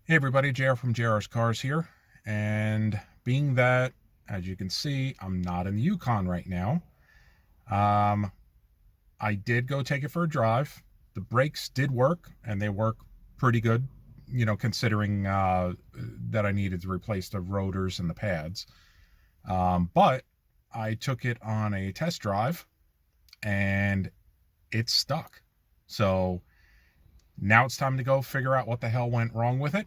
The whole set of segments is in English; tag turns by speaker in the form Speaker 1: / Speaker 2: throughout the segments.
Speaker 1: Hey everybody, JR from JR's Cars here. And being that, as you can see, I'm not in the Yukon right now, um, I did go take it for a drive. The brakes did work, and they work pretty good, considering that I needed to replace the rotors and the pads. But I took it on a test drive, and it's stuck. So now it's time to go figure out what the hell went wrong with it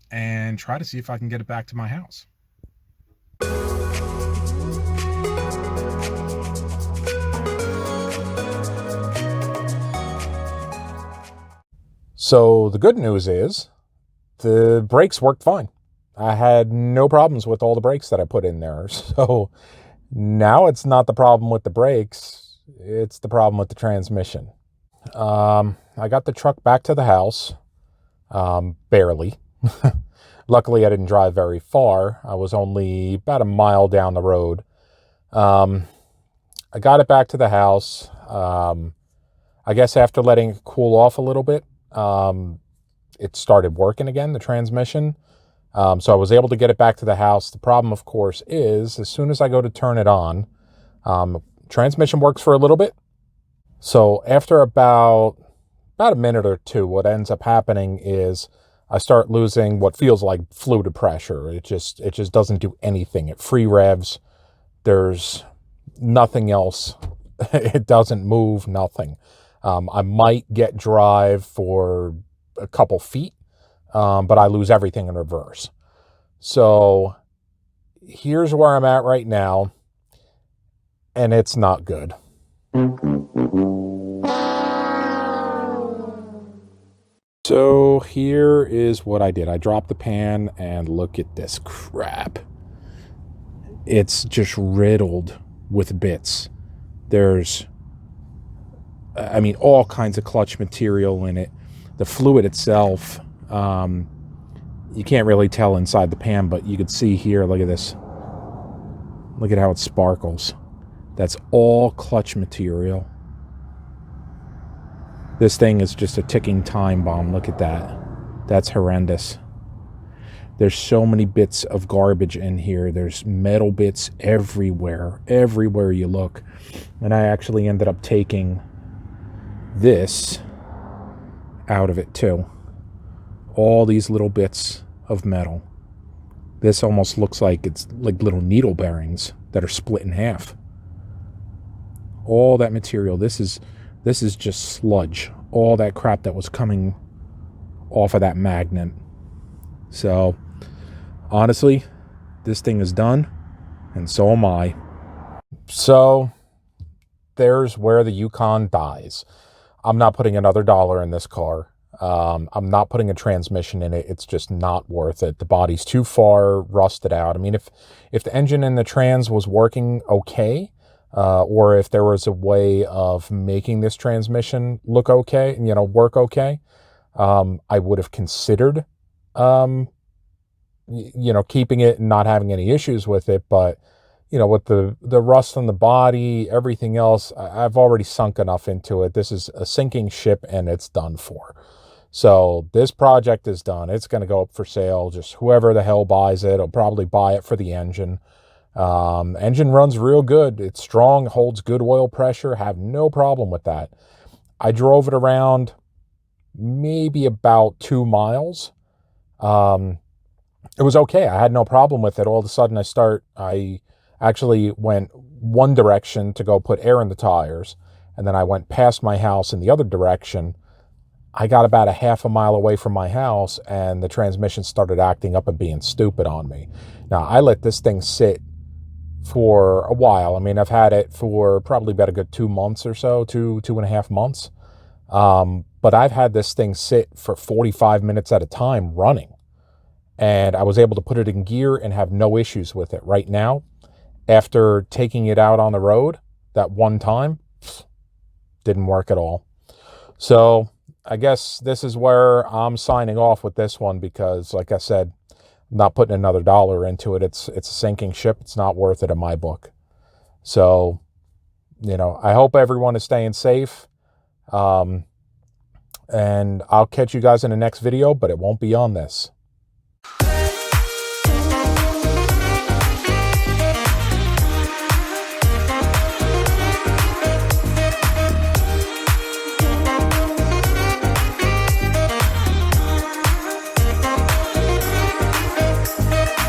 Speaker 1: and try to see if I can get it back to my house. So the good news is the brakes worked fine. I had no problems with all the brakes that I put in there. So now it's not the problem with the brakes, it's the problem with the transmission. I got the truck back to the house, barely. Luckily, I didn't drive very far. I was only about a mile down the road. I got it back to the house. I guess after letting it cool off a little bit, it started working again, the transmission. So I was able to get it back to the house. The problem, of course, is as soon as I go to turn it on, transmission works for a little bit. So after about a minute or two, what ends up happening is I start losing what feels like fluid pressure. It just doesn't do anything. It free revs. There's nothing else. It doesn't move, nothing. I might get drive for a couple feet, but I lose everything in reverse. So here's where I'm at right now, and it's not good. So here is what I did. I dropped the pan, and look at this crap. It's just riddled with bits. There's, all kinds of clutch material in it. The fluid itself, you can't really tell inside the pan, but you can see here, look at this. Look at how it sparkles. That's all clutch material. This thing is just a ticking time bomb. Look at that. That's horrendous. There's so many bits of garbage in here. There's metal bits everywhere you look. And I actually ended up taking this out of it too. All these little bits of metal. This almost looks like it's like little needle bearings that are split in half. All that material, this is just sludge. All that crap that was coming off of that magnet. So, honestly, this thing is done, and so am I. So, there's where the Yukon dies. I'm not putting another dollar in this car. I'm not putting a transmission in it. It's just not worth it. The body's too far rusted out. I mean, if the engine in the trans was working okay, or if there was a way of making this transmission look okay, work okay, I would have considered, keeping it and not having any issues with it. But, with the rust on the body, everything else, I've already sunk enough into it. This is a sinking ship, and it's done for. So this project is done. It's going to go up for sale. Just whoever the hell buys it will probably buy it for the engine. Engine runs real good. It's strong, holds good oil pressure. Have no problem with that. I drove it around maybe about 2 miles. It was okay. I had no problem with it. All of a sudden I actually went one direction to go put air in the tires. And then I went past my house in the other direction. I got about a half a mile away from my house, and the transmission started acting up and being stupid on me. Now, I let this thing sit for a while. I mean, I've had it for probably about a good 2 months or so, two and a half months. But I've had this thing sit for 45 minutes at a time running. And I was able to put it in gear and have no issues with it. Right now, after taking it out on the road that one time, didn't work at all. So I guess this is where I'm signing off with this one because, like I said, I'm not putting another dollar into it. It's a sinking ship. It's not worth it in my book. So, I hope everyone is staying safe. And I'll catch you guys in the next video, but it won't be on this.